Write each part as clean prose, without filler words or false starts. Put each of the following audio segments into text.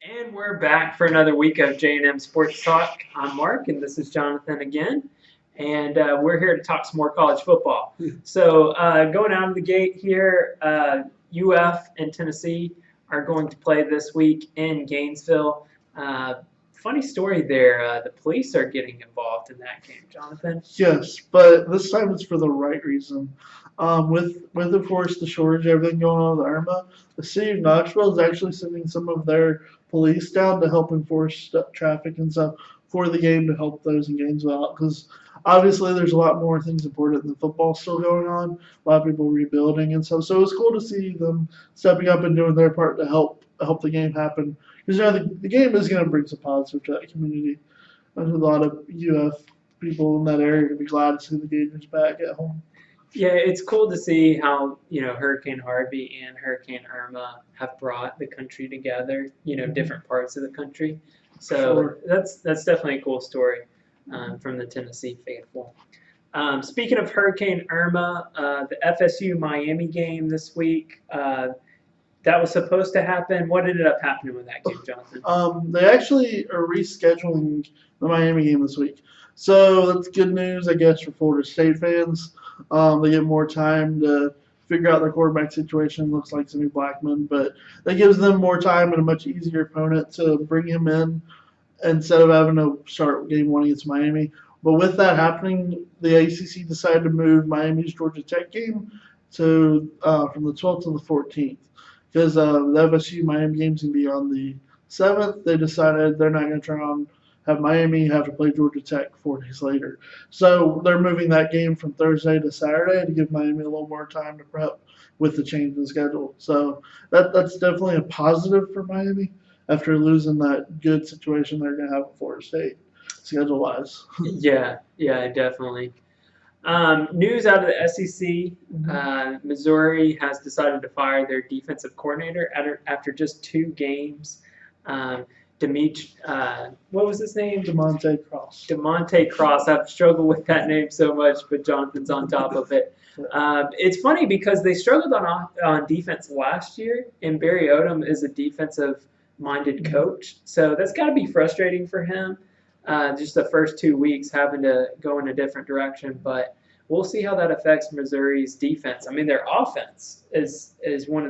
And we're back for another week of J&M Sports Talk. I'm Mark, and this is Jonathan again. And we're here to talk some more college football. So going out of the gate here, UF and Tennessee are going to play this week in Gainesville. Funny story there. The police are getting involved in that game, Jonathan. Yes, but this time it's for the right reason. With of course the shortage, everything going on with Irma, the city of Knoxville is actually sending some of their police down to help enforce traffic and stuff for the game to help those in Gainesville out. Because obviously there's a lot more things important than football still going on. A lot of people rebuilding and stuff. So it's cool to see them stepping up and doing their part to help the game happen. Because the game is going to bring some positive to that community. There's a lot of UF people in that area to be glad to see the Gators back at home. Yeah, it's cool to see how, Hurricane Harvey and Hurricane Irma have brought the country together, different parts of the country. So Sure. that's definitely a cool story from the Tennessee faithful. Speaking of Hurricane Irma, the FSU Miami game this week, that was supposed to happen. What ended up happening with that game, Jonathan? They actually are rescheduling the Miami game this week. So that's good news, I guess, for Florida State fans. They get more time to figure out their quarterback situation. Looks like Jimmy Blackman, but that gives them more time and a much easier opponent to bring him in instead of having to start game one against Miami. But with that happening, the ACC decided to move Miami's Georgia Tech game to from the 12th to the 14th because the FSU Miami game's gonna be on the 7th. They decided they're not going to try on have Miami have to play Georgia Tech 4 days later. So they're moving that game from Thursday to Saturday to give Miami a little more time to prep with the change in schedule. So that's definitely a positive for Miami after losing that good situation they're going to have at Florida State schedule wise. Yeah, definitely. News out of the SEC: Missouri has decided to fire their defensive coordinator after just 2 games. What was his name? Demonte Cross. Demonte Cross. I've struggled with that name so much, but Jonathan's on top of it. It's funny because they struggled on defense last year, and Barry Odom is a defensive-minded coach, so that's got to be frustrating for him. Just the first 2 weeks having to go in a different direction, but we'll see how that affects Missouri's defense. I mean, their offense is one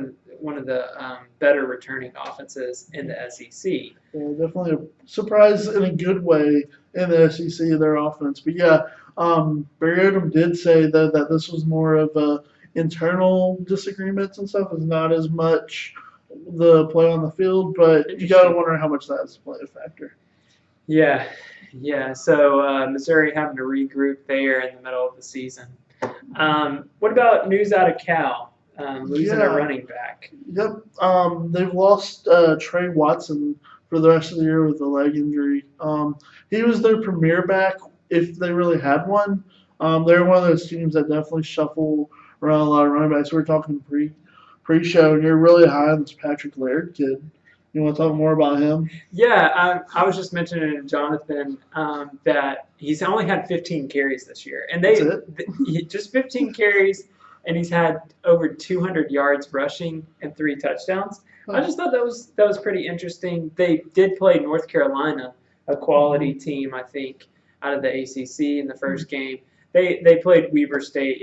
of the better returning offenses in the SEC. Yeah, definitely a surprise in a good way in the SEC, their offense. But yeah, Barry Odom did say that this was more of a internal disagreements and stuff. It's not as much the play on the field, but you got to wonder how much that's play a factor. Yeah. So Missouri having to regroup there in the middle of the season. What about news out of Cal? Losing a running back. Yep. They've lost Trey Watson for the rest of the year with a leg injury. He was their premier back if they really had one. They're one of those teams that definitely shuffle around a lot of running backs. We were talking pre-show, and you're really high on this Patrick Laird kid. You want to talk more about him? Yeah, I was just mentioning to Jonathan that he's only had 15 carries this year, and just 15 carries, and he's had over 200 yards rushing and 3 touchdowns. I just thought that was pretty interesting. They did play North Carolina, a quality team, I think, out of the ACC in the first game. They played Weber State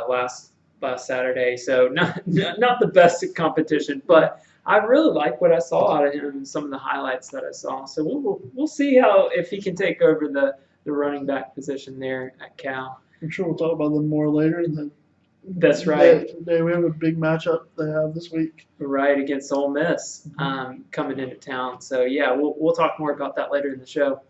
last Saturday, so not the best competition, but I really like what I saw out of him and some of the highlights that I saw. So we'll see if he can take over the running back position there at Cal. I'm sure we'll talk about them more later. That's right. Today we have a big matchup they have this week. Right, against Ole Miss coming into town. So yeah, we'll talk more about that later in the show.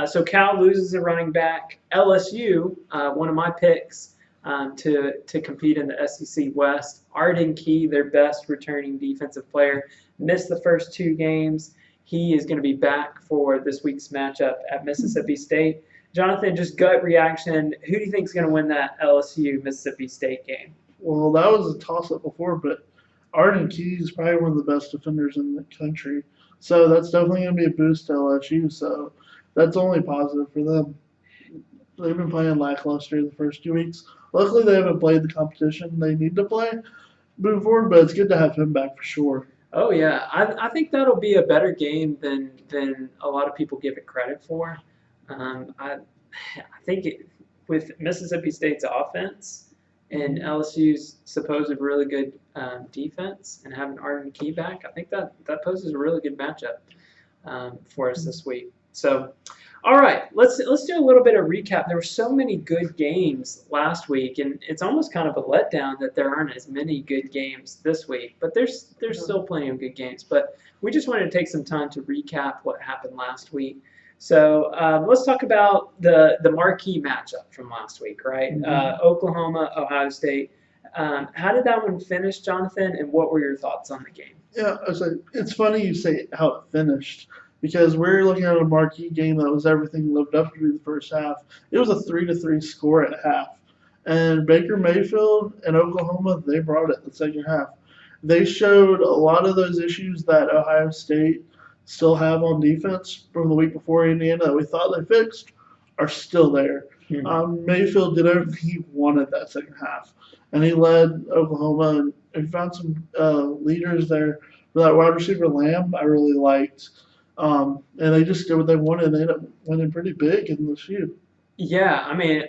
So Cal loses a running back. LSU, one of my picks to compete in the SEC West. Arden Key, their best returning defensive player, missed the first 2 games. He is going to be back for this week's matchup at Mississippi State. Jonathan, just gut reaction. Who do you think is going to win that LSU Mississippi State game? Well, that was a toss-up before, but Arden Key is probably one of the best defenders in the country. So that's definitely going to be a boost to LSU. So that's only positive for them. They've been playing lackluster the first 2 weeks. Luckily, they haven't played the competition they need to play moving forward, but it's good to have him back for sure. Oh yeah, I think that'll be a better game than a lot of people give it credit for. I think with Mississippi State's offense and LSU's supposed really good defense and having Arden Key back, I think that poses a really good matchup for us this week. So, all right, let's do a little bit of recap. There were so many good games last week, and it's almost kind of a letdown that there aren't as many good games this week. But there's still plenty of good games. But we just wanted to take some time to recap what happened last week. So let's talk about the marquee matchup from last week, right? Oklahoma, Ohio State. How did that one finish, Jonathan? And what were your thoughts on the game? Yeah, it's funny you say how it finished because we're looking at a marquee game that was everything lived up to the first half. It was a 3-3 score at half, and Baker Mayfield and Oklahoma, they brought it the second half. They showed a lot of those issues that Ohio State still have on defense from the week before Indiana that we thought they fixed are still there. Mayfield did everything he wanted that second half, and he led Oklahoma, and he found some leaders there. For that wide receiver Lamb, I really liked. And they just did what they wanted, and they ended up winning pretty big in the shoot. Yeah, I mean,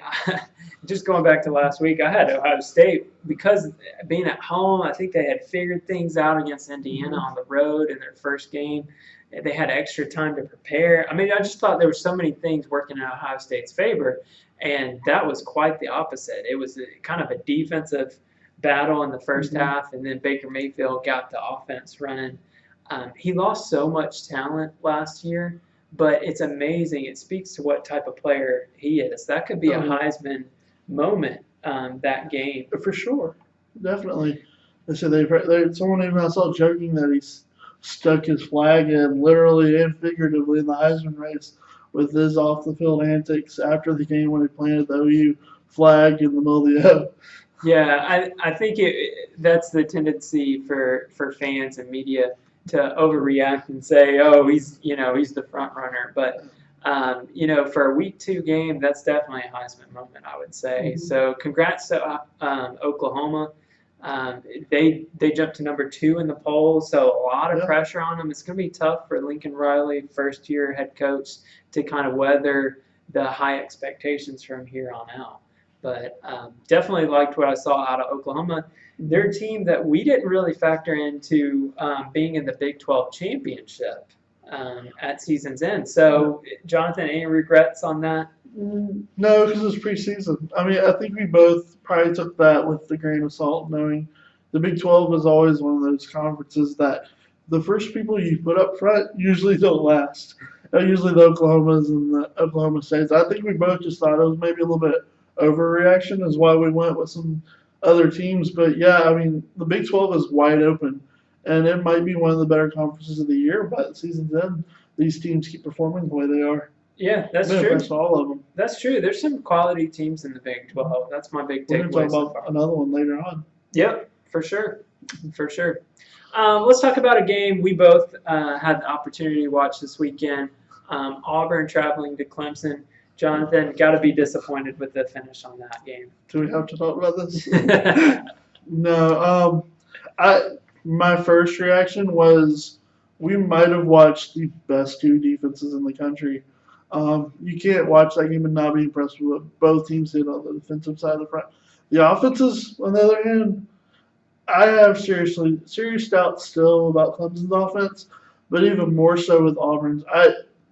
just going back to last week, I had Ohio State because being at home, I think they had figured things out against Indiana on the road in their first game. They had extra time to prepare. I mean, I just thought there were so many things working in Ohio State's favor, and that was quite the opposite. It was kind of a defensive battle in the first half, and then Baker Mayfield got the offense running. He lost so much talent last year, but it's amazing. It speaks to what type of player he is. That could be a Heisman moment, that game. For sure. Definitely. They said someone even I saw joking that he's stuck his flag in literally and figuratively in the Heisman race with his off the field antics after the game when he planted the OU flag in the middle of the O. Yeah, I think that's the tendency for fans and media to overreact and say, oh, he's the front runner. But for a week 2 game, that's definitely a Heisman moment, I would say. So congrats to Oklahoma. They jumped to number 2 in the poll, so a lot of pressure on them. It's going to be tough for Lincoln Riley, first-year head coach, to kind of weather the high expectations from here on out. But definitely liked what I saw out of Oklahoma. They're a team that we didn't really factor into being in the Big 12 championship at season's end. So, Jonathan, any regrets on that? No, because it's preseason. I mean, I think we both probably took that with a grain of salt, knowing the Big 12 is always one of those conferences that the first people you put up front usually don't last. Usually the Oklahomas and the Oklahoma States. I think we both just thought it was maybe a little bit overreaction is why we went with some other teams. But, yeah, I mean, the Big 12 is wide open, and it might be one of the better conferences of the year. But at season's end, these teams keep performing the way they are. Yeah, that's true. All of them. That's true. There's some quality teams in the Big 12. That's my big takeaway. We're going to talk about another one later on. Yep, for sure. For sure. Let's talk about a game we both had the opportunity to watch this weekend. Auburn traveling to Clemson. Jonathan, got to be disappointed with the finish on that game. Do we have to talk about this? No. My first reaction was we might have watched the best 2 defenses in the country. You can't watch that game and not be impressed with what both teams did on the defensive side of the front. The offenses, on the other hand, I have serious doubts still about Clemson's offense, but even more so with Auburn's.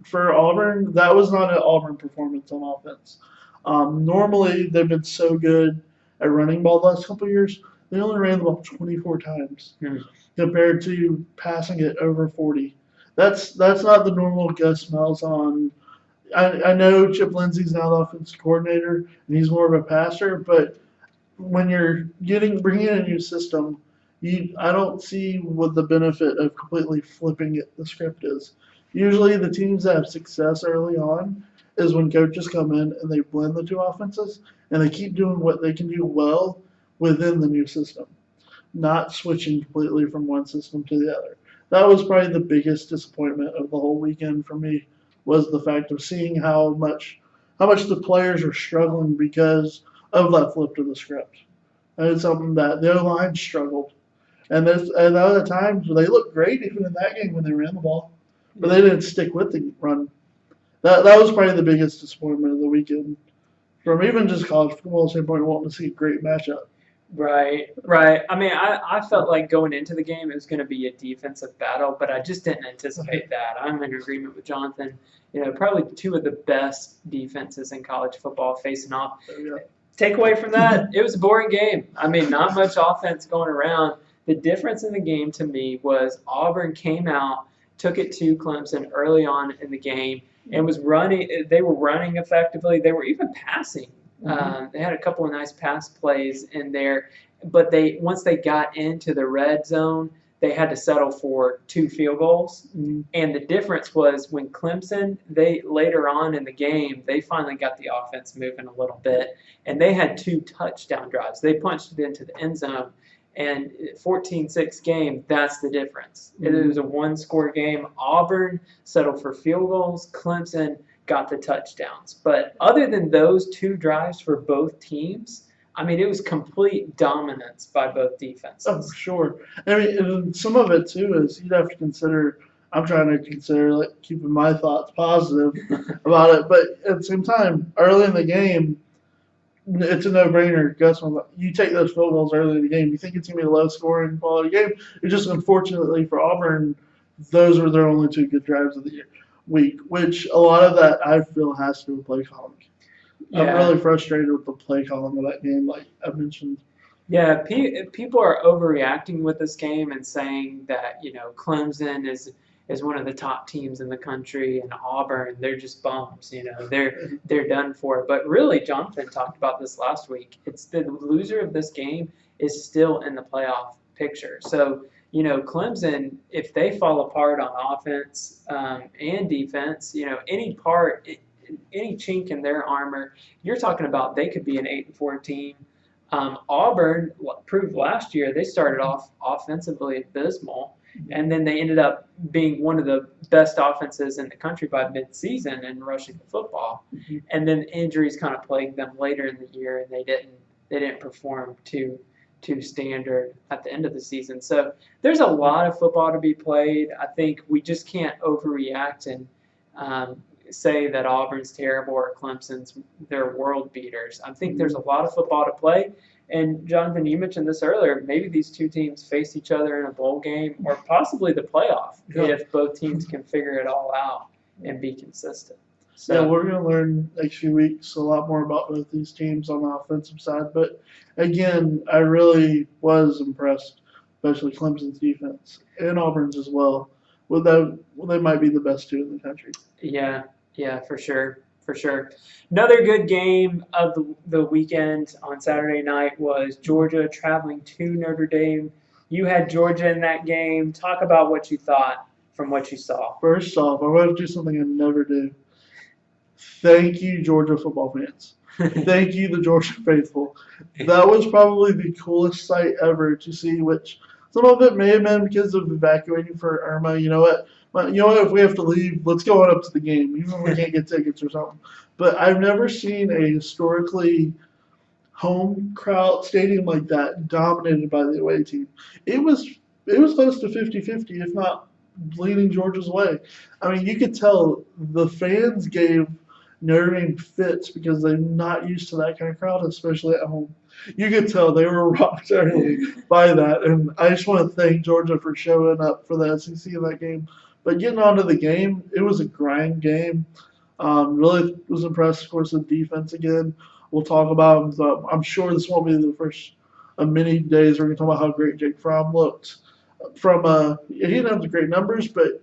For Auburn, that was not an Auburn performance on offense. Normally, they've been so good at running ball the last couple of years. They only ran the ball 24 times compared to passing it over 40. That's not the normal Gus Malzahn. I know Chip Lindsey's now the offensive coordinator, and he's more of a passer, but when you're bringing in a new system, I don't see what the benefit of completely flipping the script is. Usually the teams that have success early on is when coaches come in and they blend the 2 offenses and they keep doing what they can do well within the new system, not switching completely from one system to the other. That was probably the biggest disappointment of the whole weekend for me, was the fact of seeing how much the players are struggling because of that flip to the script. And it's something that the O-line struggled. And other times they looked great even in that game when they ran the ball, but they didn't stick with the run. That was probably the biggest disappointment of the weekend from even just college football standpoint. Wanting to see a great matchup. Right, right. I mean, I felt like going into the game it was going to be a defensive battle, but I just didn't anticipate that. I'm in agreement with Jonathan. Probably two of the best defenses in college football facing off. Yeah. Take away from that, it was a boring game. I mean, not much offense going around. The difference in the game to me was Auburn came out, took it to Clemson early on in the game, and was running. They were running effectively. They were even passing. They had a couple of nice pass plays in there, but once they got into the red zone, they had to settle for 2 field goals. And the difference was when Clemson, they later on in the game, they finally got the offense moving a little bit, and they had 2 touchdown drives. They punched it into the end zone. And 14-6 game, that's the difference. It was a 1-score game. Auburn settled for field goals. Clemson got the touchdowns. But other than those 2 drives for both teams, I mean, it was complete dominance by both defenses. Oh, for sure. I mean, and some of it too is you'd have to consider. I'm trying to consider like keeping my thoughts positive about it, but at the same time, early in the game, it's a no-brainer. Guess what? You take those field goals early in the game. You think it's gonna be a low-scoring quality game. It's just unfortunately for Auburn, those were their only 2 good drives of the week, which a lot of that I feel has to do with play calling. I'm really frustrated with the play calling of that game, like I mentioned. Yeah, people are overreacting with this game and saying that Clemson is one of the top teams in the country, and Auburn, they're just bums. They're done for. But really, Jonathan talked about this last week. It's the loser of this game is still in the playoff picture. So Clemson, if they fall apart on offense and defense, any chink in their armor, you're talking about they could be an 8-4 team. Auburn proved last year they started off offensively abysmal, and then they ended up being one of the best offenses in the country by midseason in rushing the football. And then injuries kind of plagued them later in the year, and they didn't perform to standard at the end of the season. So there's a lot of football to be played. I think we just can't overreact and say that Auburn's terrible or Clemson's they're world beaters. I think there's a lot of football to play. And Jonathan, you mentioned this earlier. Maybe these 2 teams face each other in a bowl game or possibly the playoff if both teams can figure it all out and be consistent. So, yeah, we're going to learn next few weeks a lot more about both these teams on the offensive side. But again, I really was impressed, especially Clemson's defense and Auburn's as well. They might be the best 2 in the country. Yeah, for sure. Another good game of the weekend on Saturday night was Georgia traveling to Notre Dame. You had Georgia in that game. Talk about what you thought from what you saw. First off, I want to do something I never do. Thank you, Georgia football fans. Thank you, the Georgia faithful. That was probably the coolest sight ever to see, which some of it may have been because of evacuating for Irma. You know what? If we have to leave, let's go on up to the game, even if we can't get tickets or something. But I've never seen a historically home crowd stadium like that dominated by the away team. It was close to 50-50, if not leaning Georgia's way. I mean, you could tell the fans gave Notre Dame fits because they're not used to that kind of crowd, especially at home. You could tell they were rocked early by that. And I just want to thank Georgia for showing up for the SEC in that game. But getting on to the game, it was a grind game. Really was impressed, of course, with defense again. We'll talk about them. I'm sure this won't be the first of many days we're going to talk about how great Jake Fromm looked. He didn't have the great numbers, but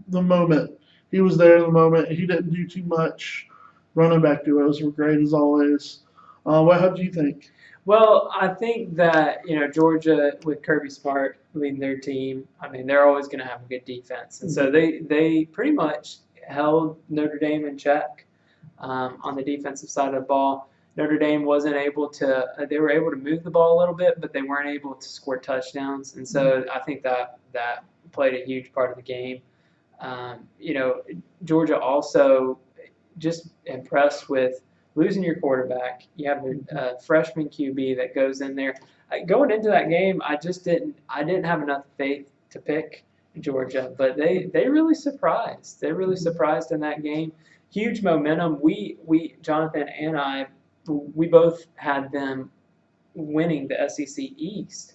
the moment. He was there in the moment. He didn't do too much. Running back duos were great as always. How do you think? Well, I think that, Georgia with Kirby Smart leading their team, I mean, they're always going to have a good defense. And so they pretty much held Notre Dame in check on the defensive side of the ball. Notre Dame wasn't able to they were able to move the ball a little bit, but they weren't able to score touchdowns. And so I think that played a huge part of the game. Georgia also just impressed with losing your quarterback. You have a freshman QB that goes in there. Going into that game, I didn't have enough faith to pick Georgia, but they really surprised. They really surprised in that game. Huge momentum. We Jonathan and I, we both had them winning the SEC East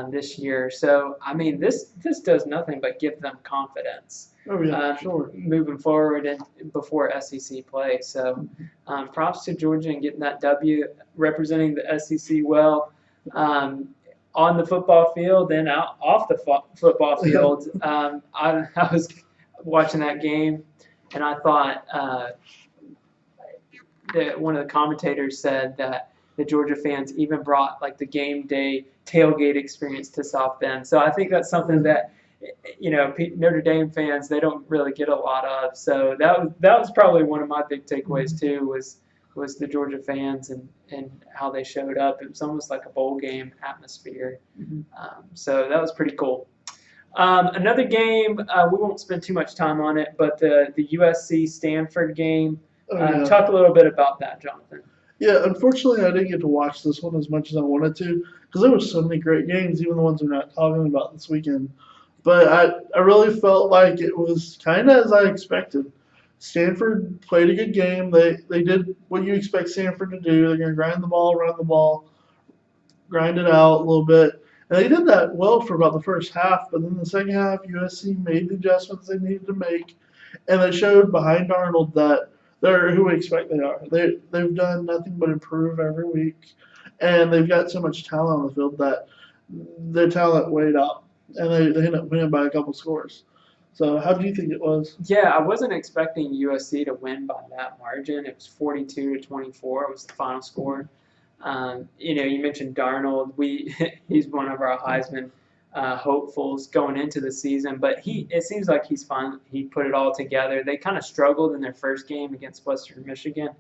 this year. So I mean, this does nothing but give them confidence. Oh yeah, sure. Moving forward and before SEC play. So props to Georgia and getting that W, representing the SEC well on the football field and off the football field. I was watching that game and I thought that one of the commentators said that the Georgia fans even brought like the game day tailgate experience to South Bend. So I think that's something that Notre Dame fans, they don't really get a lot of. So that was probably one of my big takeaways too, was the Georgia fans and how they showed up. It was almost like a bowl game atmosphere. So that was pretty cool. Another game, we won't spend too much time on it, but the USC Stanford game. Talk a little bit about that, Jonathan. Yeah, unfortunately, I didn't get to watch this one as much as I wanted to because there were so many great games, even the ones we're not talking about this weekend. But I really felt like it was kind of as I expected. Stanford played a good game. They did what you expect Stanford to do. They're going to grind the ball, run the ball, grind it out a little bit. And they did that well for about the first half. But then the second half, USC made the adjustments they needed to make. And they showed behind Arnold that they're who we expect they are. They've done nothing but improve every week. And they've got so much talent on the field that their talent weighed up. And they ended up winning by a couple scores. So how do you think it was? Yeah, I wasn't expecting USC to win by that margin. It was 42-24 was the final score. You mentioned Darnold. He's one of our Heisman hopefuls going into the season, but it seems like he put it all together. They kind of struggled in their first game against Western Michigan.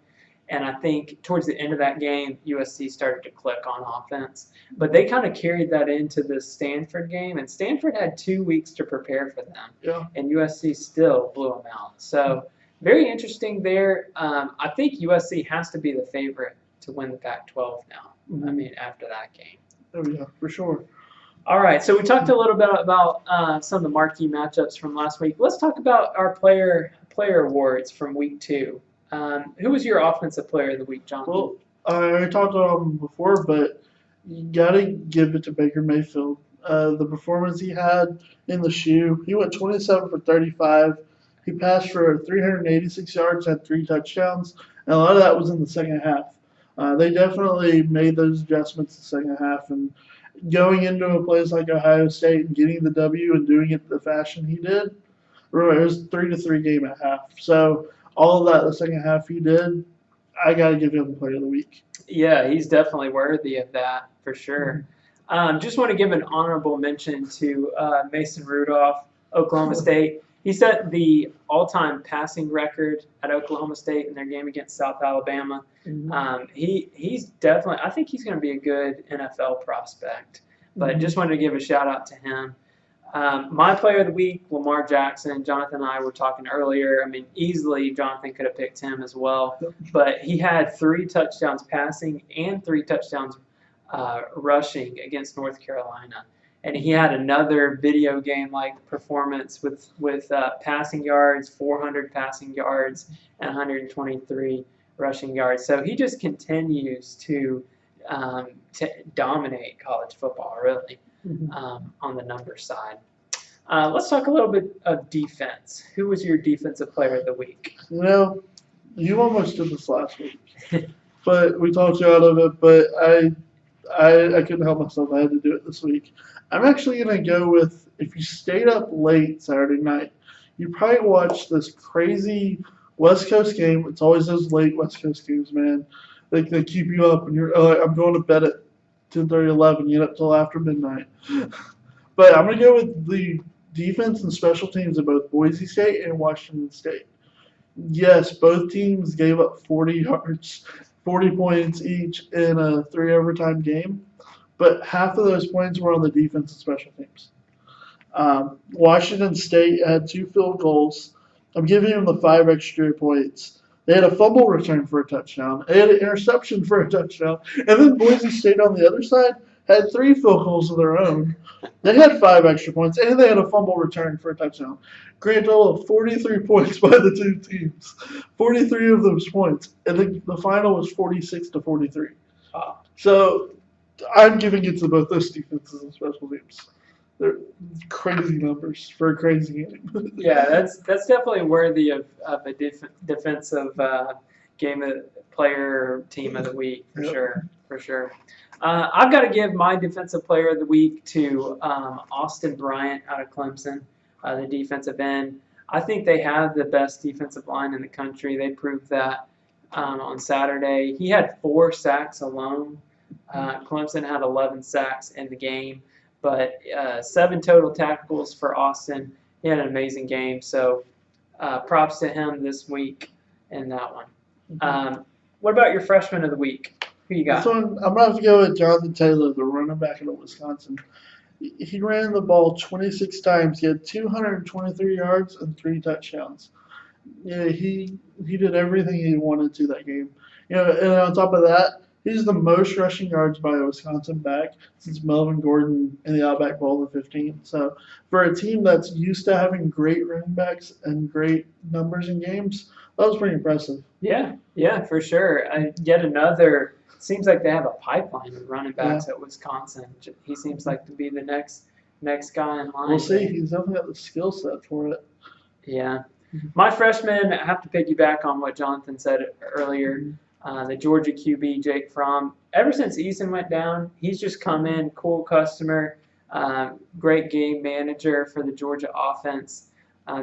And I think towards the end of that game, USC started to click on offense. But they kind of carried that into the Stanford game, and Stanford had 2 weeks to prepare for them. Yeah. And USC still blew them out. So very interesting there. I think USC has to be the favorite to win the Pac-12 now. I mean, after that game. Oh, yeah, for sure. All right, so we talked a little bit about some of the marquee matchups from last week. Let's talk about our player awards from week 2. Who was your offensive player of the week, Jonathan? Well, I already talked about him before, but you got to give it to Baker Mayfield. The performance he had in the shoe, he went 27 for 35. He passed for 386 yards, had 3 touchdowns, and a lot of that was in the second half. They definitely made those adjustments in the second half, and going into a place like Ohio State and getting the W and doing it the fashion he did, remember, it was 3-3 game at half. So all of that the second half he did, I got to give him player of the week. Yeah, he's definitely worthy of that for sure. Just want to give an honorable mention to Mason Rudolph, Oklahoma State. He set the all-time passing record at Oklahoma State in their game against South Alabama. He's definitely, I think he's going to be a good NFL prospect. But just wanted to give a shout out to him. My player of the week, Lamar Jackson. Jonathan and I were talking earlier. I mean, easily Jonathan could have picked him as well. But he had 3 touchdowns passing and 3 touchdowns rushing against North Carolina. And he had another video game-like performance with passing yards, 400 passing yards, and 123 rushing yards. So he just continues to dominate college football, really, on the numbers side. Let's talk a little bit of defense. Who was your defensive player of the week? You almost did this last week, but we talked you out of it. But I couldn't help myself. I had to do it this week. I'm actually going to go with, if you stayed up late Saturday night, you probably watched this crazy West Coast game. It's always those late West Coast games, man. They keep you up, and you're like, I'm going to bed at 10:30, 11. You get up till after midnight. But I'm going to go with the defense and special teams of both Boise State and Washington State. Yes, both teams gave up 40 yards, 40 points each in a 3 overtime game, but half of those points were on the defense and special teams. Washington State had 2 field goals. I'm giving them the 5 extra points. They had a fumble return for a touchdown. They had an interception for a touchdown. And then Boise State on the other side had 3 field goals of their own. They had 5 extra points, and they had a fumble return for a touchdown. Grand total of 43 points by the two teams. 43 of those points. And the final was 46-43. So I'm giving it to both those defenses and special teams. They're crazy numbers for a crazy game. Yeah, that's definitely worthy of a defensive game of player team of the week for sure. I've got to give my defensive player of the week to Austin Bryant out of Clemson, the defensive end. I think they have the best defensive line in the country. They proved that on Saturday. He had 4 sacks alone. Clemson had 11 sacks in the game, but 7 total tackles for Austin. He had an amazing game, so props to him this week in that one. What about your freshman of the week? Who you got? This one, I'm going to have to go with Jonathan Taylor, the running back out of Wisconsin. He ran the ball 26 times. He had 223 yards and 3 touchdowns. Yeah, he did everything he wanted to that game. And on top of that, he's the most rushing yards by a Wisconsin back since Melvin Gordon in the Outback Bowl of 15. So for a team that's used to having great running backs and great numbers in games, that was pretty impressive. Yeah, for sure. Yet another. Seems like they have a pipeline of running backs at Wisconsin. He seems like to be the next guy in line. We'll see. He's definitely got the skill set for it. Yeah. My freshman, I have to piggyback on what Jonathan said earlier. The Georgia QB, Jake Fromm. Ever since Eason went down, he's just come in, cool customer, great game manager for the Georgia offense.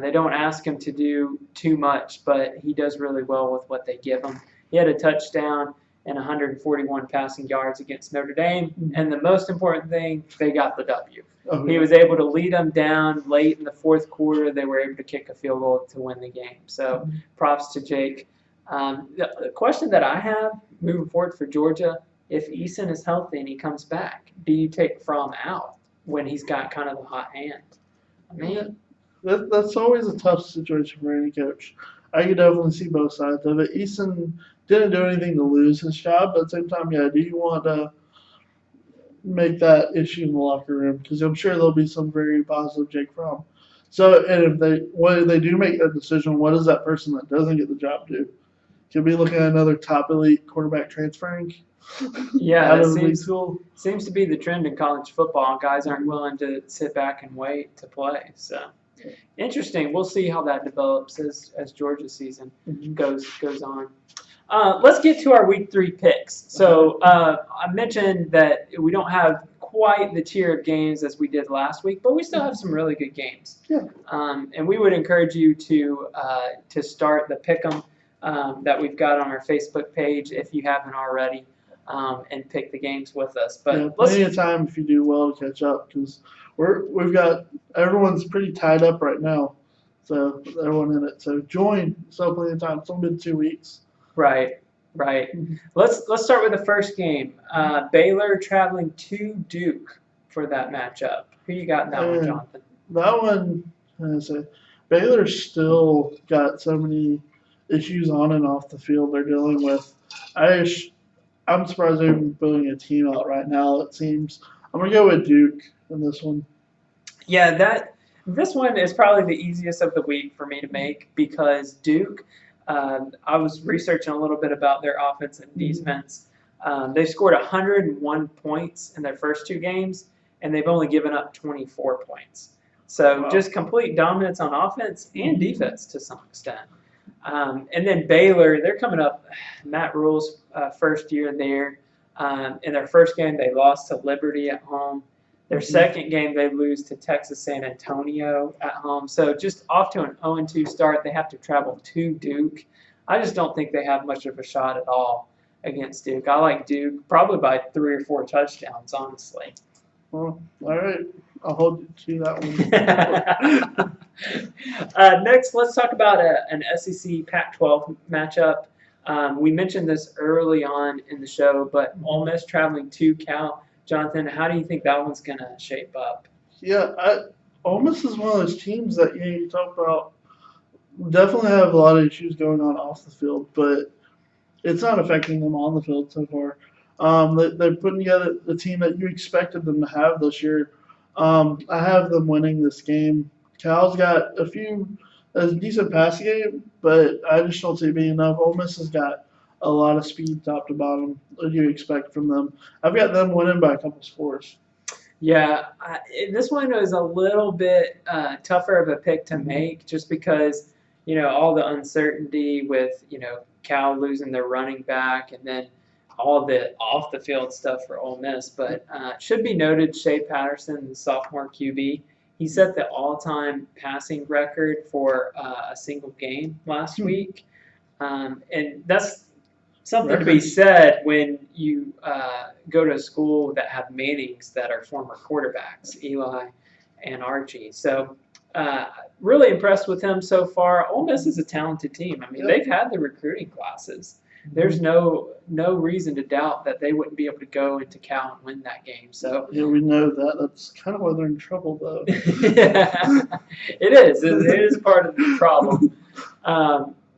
They don't ask him to do too much, but he does really well with what they give him. He had a touchdown and 141 passing yards against Notre Dame. And the most important thing, they got the W. He was able to lead them down late in the 4th quarter. They were able to kick a field goal to win the game. So props to Jake. The question that I have moving forward for Georgia, if Eason is healthy and he comes back, do you take Fromm out when he's got kind of the hot hand? That's always a tough situation for any coach. I could definitely see both sides of it. Eason didn't do anything to lose his job, but at the same time, do you want to make that issue in the locker room? Because I'm sure there'll be some very positive Jake Fromm. So, and if they do make that decision, what does that person that doesn't get the job do? Could be looking at another top elite quarterback transferring. Yeah, that seems to be the trend in college football. Guys aren't willing to sit back and wait to play. So interesting. We'll see how that develops as Georgia's season goes on. Let's get to our week 3 picks. So I mentioned that we don't have quite the tier of games as we did last week, but we still have some really good games. Yeah. And we would encourage you to start the pick'em that we've got on our Facebook page if you haven't already, and pick the games with us. But plenty of time if you do well to catch up, because we've got everyone's pretty tied up right now. So everyone in it. So join. So plenty of time. It's only been 2 weeks. Right. Let's start with the first game. Baylor traveling to Duke for that matchup. Who you got in that one, Jonathan? That one, I say, Baylor's still got so many issues on and off the field they're dealing with. I'm surprised they're even building a team out right now, it seems. I'm going to go with Duke in this one. Yeah, this one is probably the easiest of the week for me to make because Duke, I was researching a little bit about their offense and defense. They scored 101 points in their first 2 games, and they've only given up 24 points. So just complete dominance on offense and defense to some extent. And then Baylor, they're coming up, Matt Rule's first year there. In their first game, they lost to Liberty at home. Their second game, they lose to Texas San Antonio at home. So just off to an 0-2 start. They have to travel to Duke. I just don't think they have much of a shot at all against Duke. I like Duke probably by 3 or 4 touchdowns, honestly. Well, all right. I'll hold you to that one. Next, let's talk about an SEC Pac-12 matchup. We mentioned this early on in the show, but Ole Miss traveling to Cal. Jonathan, how do you think that one's going to shape up? Yeah, Ole Miss is one of those teams that you talk about definitely have a lot of issues going on off the field, but it's not affecting them on the field so far. They're putting together the team that you expected them to have this year. I have them winning this game. Cal's got a decent passing game, but I just don't see it being enough. Ole Miss has got a lot of speed top to bottom that you expect from them. I've got them winning by a couple scores. Yeah, this one was a little bit tougher of a pick to make just because, all the uncertainty with, Cal losing their running back and then all the off the field stuff for Ole Miss. But it should be noted, Shea Patterson, the sophomore QB, he set the all-time passing record for a single game last week. And that's something to be said when you go to a school that have Mannings that are former quarterbacks, Eli and Archie. So really impressed with him so far. Ole Miss is a talented team. I mean, they've had the recruiting classes. There's no reason to doubt that they wouldn't be able to go into Cal and win that game. So yeah, we know that. That's kind of why they're in trouble, though. Yeah, it is. It is part of the problem.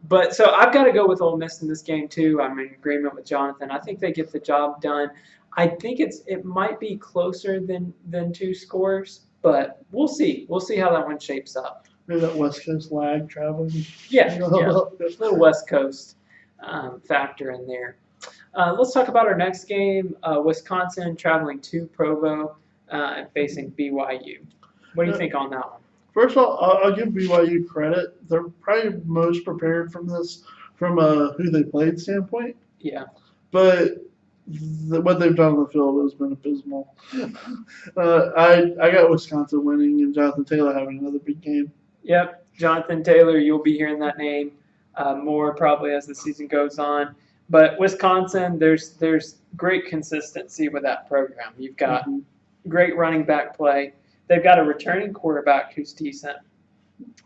But so I've got to go with Ole Miss in this game too. I'm in agreement with Jonathan. I think they get the job done. I think it might be closer than 2 scores, but we'll see. We'll see how that one shapes up. Maybe that West Coast lag traveling. Yeah, a little West Coast factor in there. Let's talk about our next game. Wisconsin traveling to Provo and facing BYU. What do you think on that one? First of all, I'll give BYU credit. They're probably most prepared from who they played standpoint. Yeah. But what they've done on the field has been abysmal. I got Wisconsin winning and Jonathan Taylor having another big game. Yep, Jonathan Taylor, you'll be hearing that name more probably as the season goes on. But Wisconsin, there's great consistency with that program. You've got great running back play. They've got a returning quarterback who's decent.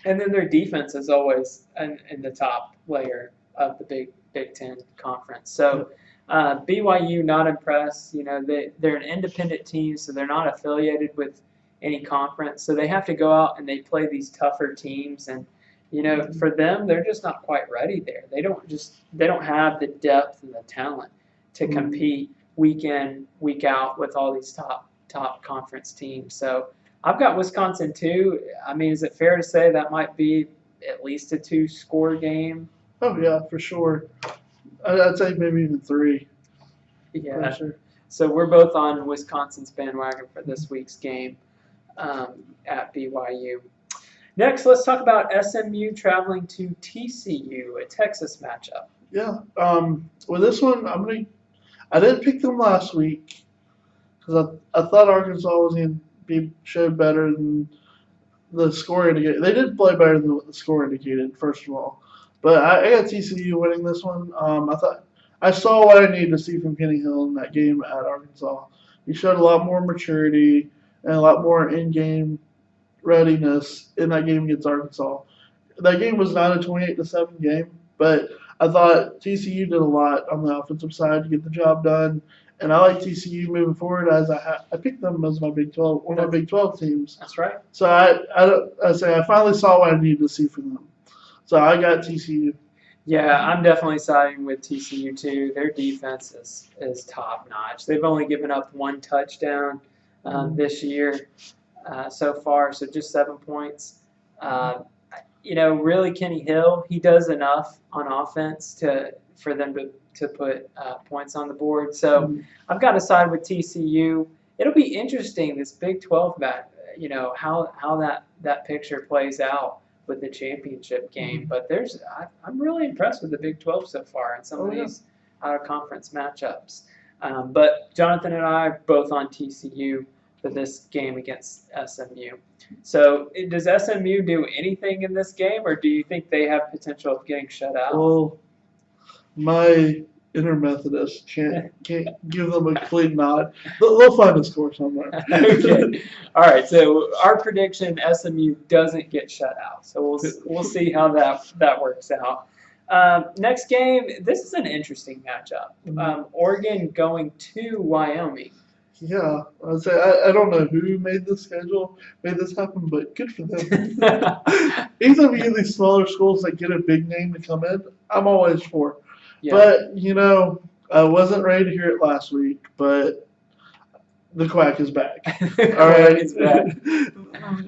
And then their defense is always in the top layer of the Big Ten conference. So BYU, not impressed. They're an independent team, so they're not affiliated with any conference. So they have to go out and they play these tougher teams. And, for them, they're just not quite ready there. They don't have the depth and the talent to compete week in, week out with all these top conference teams. So I've got Wisconsin too. I mean, is it fair to say that might be at least a 2-score game? Oh yeah, for sure. I'd say maybe even 3. Yeah. For sure. So we're both on Wisconsin's bandwagon for this week's game at BYU. Next, let's talk about SMU traveling to TCU, a Texas matchup. Yeah. With this one, I didn't pick them last week because I thought Arkansas was going to showed better than the score indicated. They did play better than what the score indicated, first of all. But I got TCU winning this one. I saw what I needed to see from Kenny Hill in that game at Arkansas. He showed a lot more maturity and a lot more in-game readiness in that game against Arkansas. That game was not a 28-7 game, but I thought TCU did a lot on the offensive side to get the job done. And I like TCU moving forward as I picked them as my Big 12, one of my Big 12 teams. That's right. So I finally saw what I needed to see from them. So I got TCU. Yeah, I'm definitely siding with TCU too. Their defense is top notch. They've only given up 1 touchdown this year so far, so just 7 points. Really Kenny Hill, he does enough on offense for them to put points on the board. So I've got to side with TCU. It'll be interesting, this Big 12 match, how that picture plays out with the championship game. But I'm really impressed with the Big 12 so far and some of these out-of-conference matchups. But Jonathan and I are both on TCU for this game against SMU. So does SMU do anything in this game, or do you think they have potential of getting shut out? Well, my inner Methodist can't give them a complete nod. They'll find a score somewhere. Okay. All right. So our prediction: SMU doesn't get shut out. So we'll see how that works out. Next game. This is an interesting matchup. Oregon going to Wyoming. Yeah, I say I don't know who made this happen, but good for them. Anytime you get these smaller schools that get a big name to come in, I'm always for. Yeah. But I wasn't ready to hear it last week, but the Quack is back. All right, It's back.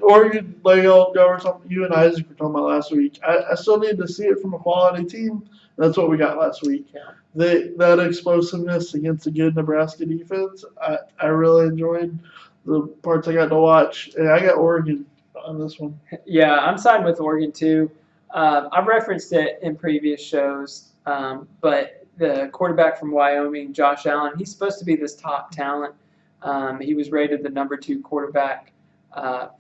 Oregon, like you and Isaac were talking about last week. I still need to see it from a quality team. That's what we got last week. Yeah. That explosiveness against a good Nebraska defense, I really enjoyed the parts I got to watch. And I got Oregon on this one. Yeah, I'm siding with Oregon too. I've referenced it in previous shows, but the quarterback from Wyoming, Josh Allen, he's supposed to be this top talent. He was rated the number 2 quarterback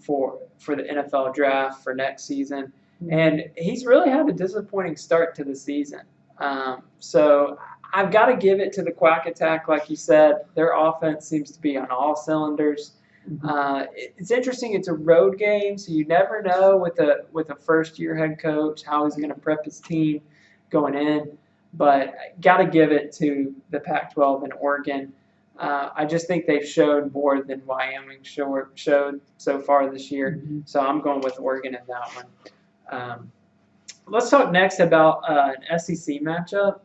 for the NFL draft for next season, and he's really had a disappointing start to the season. So I've got to give it to the Quack Attack, like you said. Their offense seems to be on all cylinders. It's interesting. It's a road game, so you never know with a first-year head coach how he's going to prep his team going in. But got to give it to the Pac-12 and Oregon. I just think they've showed more than Wyoming showed so far this year. So I'm going with Oregon in that one. Let's talk next about an SEC matchup.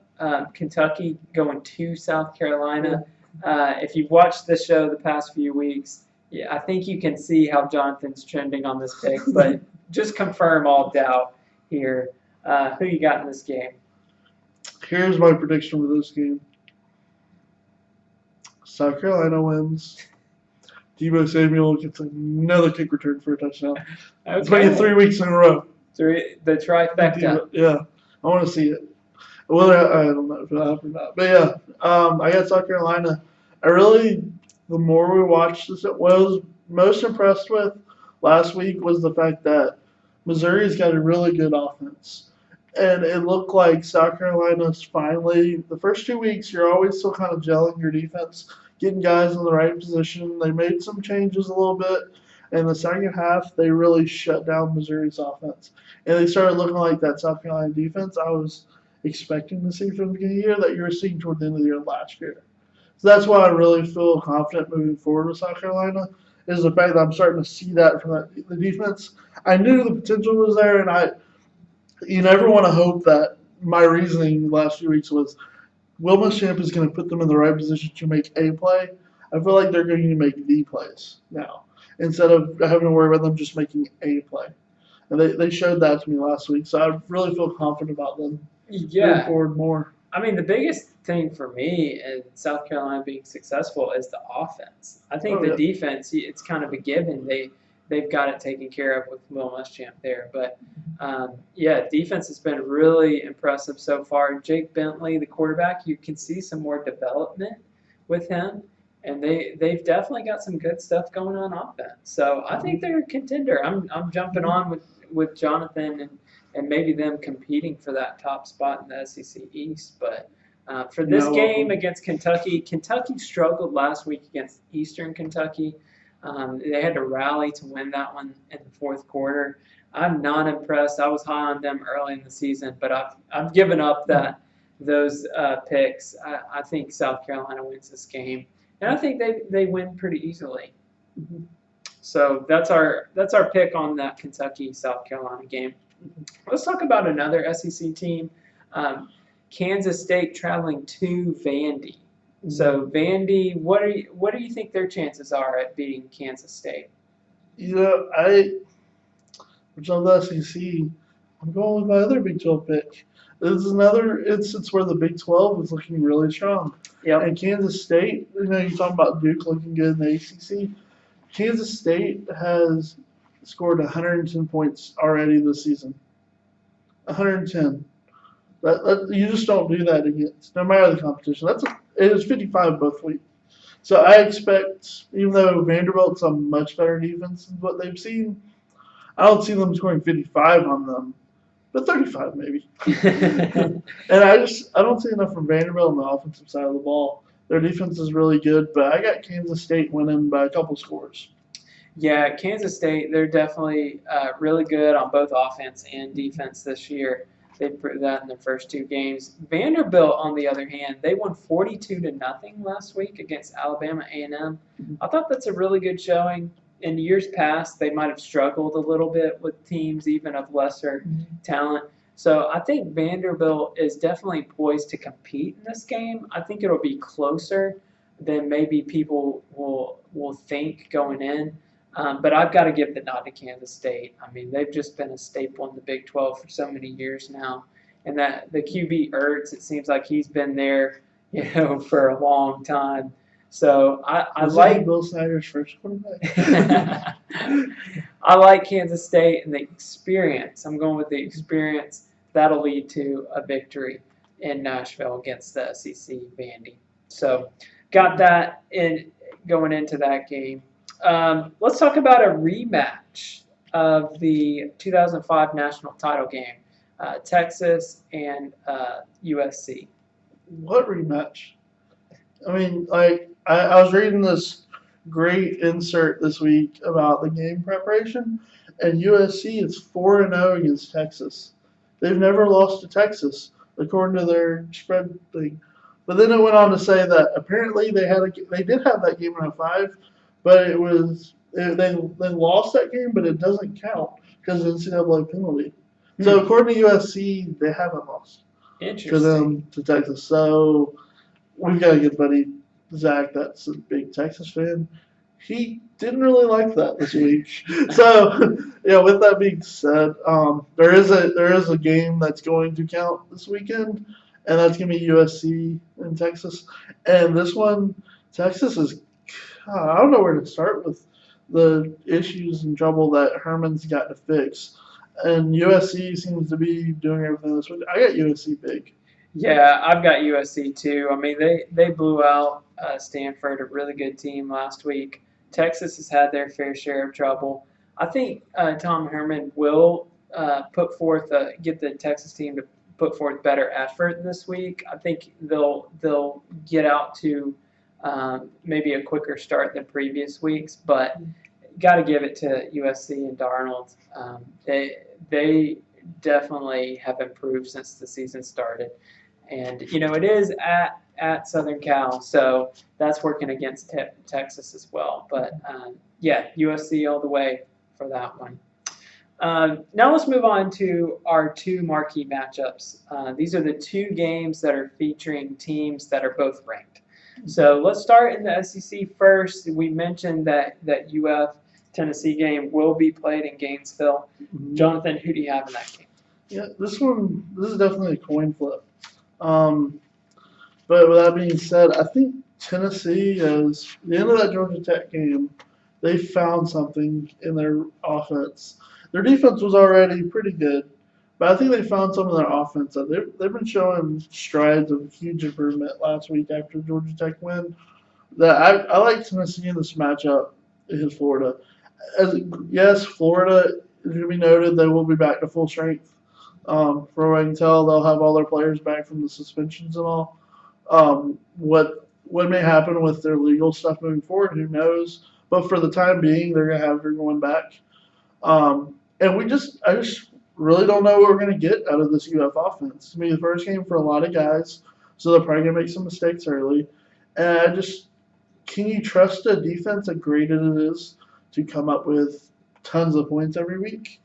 Kentucky going to South Carolina. If you've watched this show the past few weeks, yeah, I think you can see how Jonathan's trending on this pick, but just confirm all doubt here. Who you got in this game? Here's my prediction for this game. South Carolina wins. Deebo Samuel gets another kick return for a touchdown. It's been 3 weeks in a row. The trifecta. Yeah, I want to see it. Well, I don't know if it'll happen or not. But yeah, I got South Carolina. The more we watched this, what I was most impressed with last week was the fact that Missouri's got a really good offense. And it looked like South Carolina's finally, the first 2 weeks, you're always still kind of gelling your defense, getting guys in the right position. They made some changes a little bit. In the second half, they really shut down Missouri's offense. And they started looking like that South Carolina defense I was expecting to see from the beginning of the year that you were seeing toward the end of the year last year. So that's why I really feel confident moving forward with South Carolina, is the fact that I'm starting to see that from the defense. I knew the potential was there, and you never want to hope that my reasoning the last few weeks was Will Muschamp is going to put them in the right position to make a play. I feel like they're going to make the plays now instead of having to worry about them just making a play. And they showed that to me last week, so I really feel confident about them moving forward more. I mean, the biggest thing for me in South Carolina being successful is the offense. I think the defense, it's kind of a given. They've got it taken care of with Will Muschamp there. But, defense has been really impressive so far. Jake Bentley, the quarterback, you can see some more development with him. And they've definitely got some good stuff going on offense. So I think they're a contender. I'm jumping on with Jonathan and maybe them competing for that top spot in the SEC East. But for this game against Kentucky struggled last week against Eastern Kentucky. They had to rally to win that one in the fourth quarter. I'm not impressed. I was high on them early in the season, but I've given up those picks. I think South Carolina wins this game, and I think they win pretty easily. So that's our pick on that Kentucky-South Carolina game. Let's talk about another SEC team, Kansas State traveling to Vandy. So Vandy, what do you think their chances are at beating Kansas State? Which on the SEC, I'm going with my other Big 12 pick. This is another instance where the Big 12 is looking really strong. Yep. And Kansas State, you're talking about Duke looking good in the ACC. Kansas State has scored 110 points already this season. 110. You just don't do that against, no matter the competition. It was 55 both weeks. So I expect, even though Vanderbilt's a much better defense than what they've seen, I don't see them scoring 55 on them, but 35 maybe. And I don't see enough from Vanderbilt on the offensive side of the ball. Their defense is really good, but I got Kansas State winning by a couple scores. Yeah, Kansas State, they're definitely really good on both offense and defense this year. They proved that in their first two games. Vanderbilt, on the other hand, they won 42-0 last week against Alabama A&M. I thought that's a really good showing. In years past, they might have struggled a little bit with teams even of lesser talent. So I think Vanderbilt is definitely poised to compete in this game. I think it'll be closer than maybe people will think going in. But I've got to give the nod to Kansas State. I mean, they've just been a staple in the Big 12 for so many years now. And that the QB Ertz, it seems like he's been there, for a long time. So I like Bill Snyder's first quarterback. I like Kansas State and the experience. I'm going with the experience. That'll lead to a victory in Nashville against the SEC Vandy. So got that in going into that game. Let's talk about a rematch of the 2005 national title game, Texas and USC. What rematch? I mean, I was reading this great insert this week about the game preparation, and USC is 4-0 against Texas. They've never lost to Texas, according to their spread thing. But then it went on to say that apparently they did have that game in 05, but they lost that game, but it doesn't count because of the NCAA penalty. So according to USC, they haven't lost to Texas. So we've got a good buddy, Zach, that's a big Texas fan. He didn't really like that this week. So, with that being said, there is a game that's going to count this weekend, and that's going to be USC in Texas. And this one, Texas is, I don't know where to start with the issues and trouble that Herman's got to fix. And USC seems to be doing everything this week. I got USC big. Yeah, I've got USC too. I mean, they blew out Stanford, a really good team last week. Texas has had their fair share of trouble. I think Tom Herman will get the Texas team to put forth better effort this week. I think they'll get out to maybe a quicker start than previous weeks, but got to give it to USC and Darnold. They definitely have improved since the season started. And, it is at Southern Cal, so that's working against Texas as well. But, USC all the way for that one. Now let's move on to our two marquee matchups. These are the two games that are featuring teams that are both ranked. So let's start in the SEC first. We mentioned that UF Tennessee game will be played in Gainesville. Jonathan, who do you have in that game? Yeah, this is definitely a coin flip. But with that being said, I think Tennessee is the end of that Georgia Tech game. They found something in their offense. Their defense was already pretty good, but I think they found some of their offense. They've been showing strides of huge improvement last week after the Georgia Tech win. That I like Tennessee in this matchup against Florida. Yes, Florida, it should be noted, they will be back to full strength. From what I can tell, they'll have all their players back from the suspensions and all. What may happen with their legal stuff moving forward, who knows? But for the time being, they're gonna have everyone back. And I just really don't know what we're gonna get out of this UF offense. It's gonna be the first game for a lot of guys, so they're probably gonna make some mistakes early. And can you trust a defense as great as it is to come up with tons of points every week?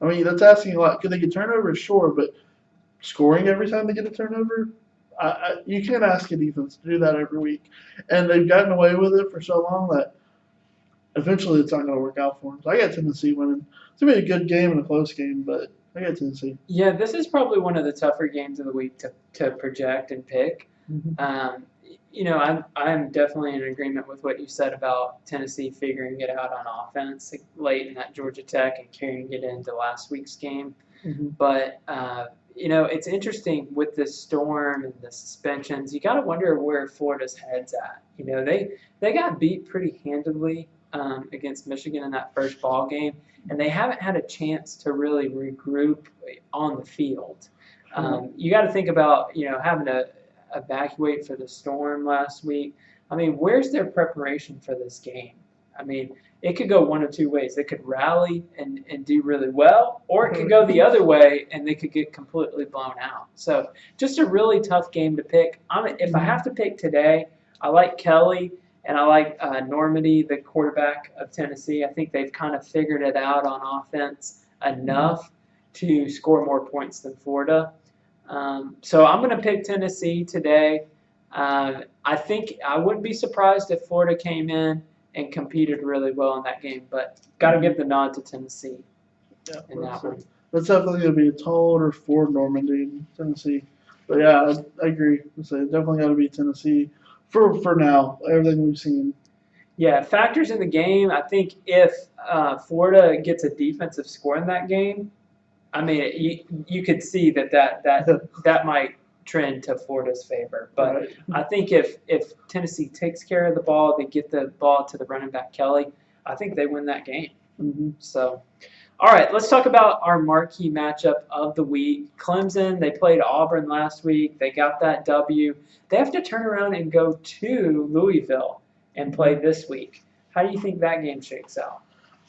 I mean, that's asking a lot. Could they get turnovers? Sure, but scoring every time they get a turnover? You can't ask a defense to do that every week. And they've gotten away with it for so long that eventually it's not going to work out for them. So I got Tennessee winning. It's going to be a good game and a close game, but I got Tennessee. Yeah, this is probably one of the tougher games of the week to project and pick. I'm definitely in agreement with what you said about Tennessee figuring it out on offense late in that Georgia Tech and carrying it into last week's game. But, it's interesting with the storm and the suspensions. You got to wonder where Florida's head's at. They got beat pretty handily against Michigan in that first ball game, and they haven't had a chance to really regroup on the field. You got to think about, having to evacuate for the storm last week. I mean, where's their preparation for this game? I mean, it could go one of two ways. They could rally and do really well, or it could go the other way and they could get completely blown out. So just a really tough game to pick. If I have to pick today, I like Kelly and I like Normandy, the quarterback of Tennessee. I think they've kind of figured it out on offense enough to score more points than Florida. So I'm going to pick Tennessee today. I think I wouldn't be surprised if Florida came in and competed really well in that game, but got to give the nod to Tennessee in that one. That's definitely going to be a tall order for Normandy and Tennessee. But yeah, I agree. Definitely got to be Tennessee for now. Everything we've seen. Yeah, factors in the game. I think if Florida gets a defensive score in that game, I mean, you could see that might trend to Florida's favor. But Right. I think if Tennessee takes care of the ball, they get the ball to the running back Kelly, I think they win that game. Mm-hmm. So, all right, let's talk about our marquee matchup of the week. Clemson, they played Auburn last week. They got that W. They have to turn around and go to Louisville and play this week. How do you think that game shakes out?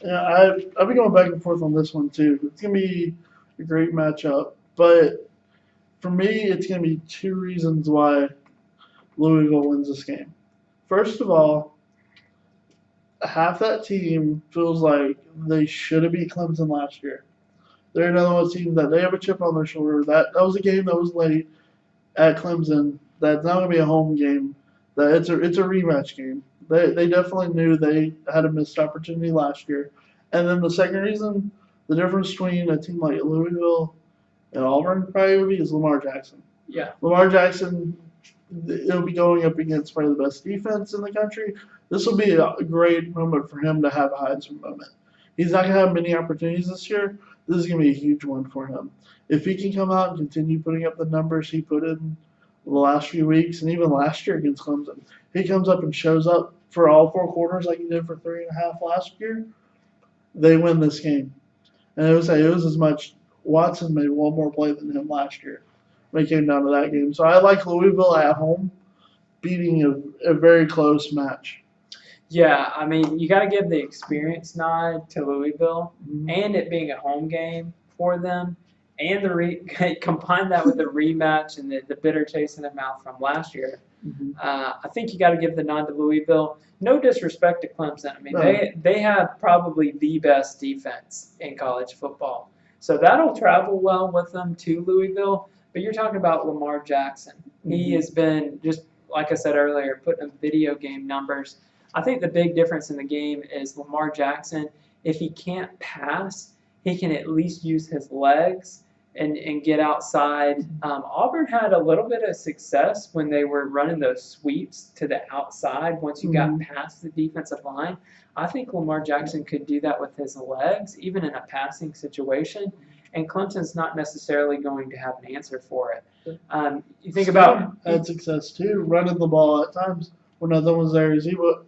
Yeah, I've been going back and forth on this one too. It's gonna be a great matchup, but for me, it's gonna be two reasons why Louisville wins this game. First of all, half that team feels like they should have beat Clemson last year. They're another one team that they have a chip on their shoulder. That was a game that was late at Clemson. That's not gonna be a home game. That it's a rematch game. They definitely knew they had a missed opportunity last year. And then the second reason, the difference between a team like Louisville and Auburn probably would be is Lamar Jackson. Yeah. Lamar Jackson, he'll be going up against probably the best defense in the country. This will be a great moment for him to have a Heisman moment. He's not going to have many opportunities this year. This is going to be a huge one for him. If he can come out and continue putting up the numbers he put in the last few weeks and even last year against Clemson, he comes up and shows up for all 4 quarters like he did for 3.5 last year, they win this game. And it was as much Watson made one more play than him last year when it came down to that game. So I like Louisville at home beating a very close match. Yeah, I mean, you got to give the experience nod to Louisville, Mm-hmm. and it being a home game for them, and combine that with the rematch and the bitter taste in the mouth from last year. Mm-hmm. I think you got to give the nod to Louisville. No disrespect to Clemson. I mean, No. they have probably the best defense in college football, so that'll travel well with them to Louisville. But you're talking about Lamar Jackson. He has been, just like I said earlier, putting up video game numbers. I think the big difference in the game is Lamar Jackson, if he can't pass, he can at least use his legs and get outside. Auburn had a little bit of success when they were running those sweeps to the outside once you got past the defensive line. I think Lamar Jackson could do that with his legs, even in a passing situation, and Clemson's not necessarily going to have an answer for it. You think about had success too, running the ball at times when nothing was there.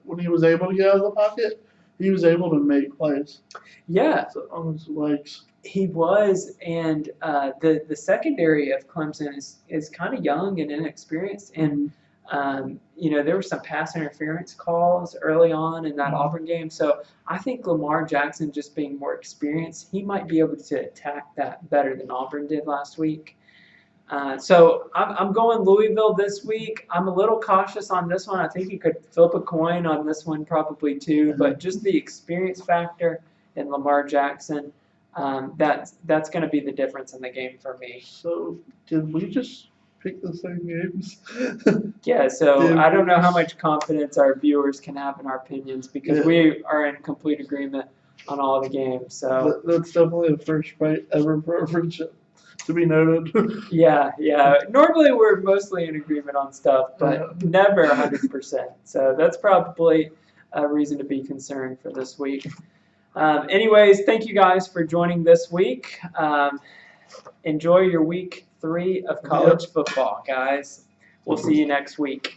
When he was able to get out of the pocket, he was able to make plays. Yeah, On his legs. he was, and the secondary of Clemson is kind of young and inexperienced, and there were some pass interference calls early on in that Auburn game. So I think Lamar Jackson, just being more experienced, he might be able to attack that better than Auburn did last week. So I'm going Louisville this week. I'm a little cautious on this one. I think you could flip a coin on this one probably too, but just the experience factor in Lamar Jackson, that's going to be the difference in the game for me. So did we just pick the same games? Yeah, so Dude, I don't know how much confidence our viewers can have in our opinions because we are in complete agreement on all the games. So That's definitely the first fight ever for our friendship, to be noted. yeah. Normally we're mostly in agreement on stuff, but never 100%. So that's probably a reason to be concerned for this week. Anyways, thank you guys for joining this week. Enjoy your week 3 of college football, guys. We'll see you next week.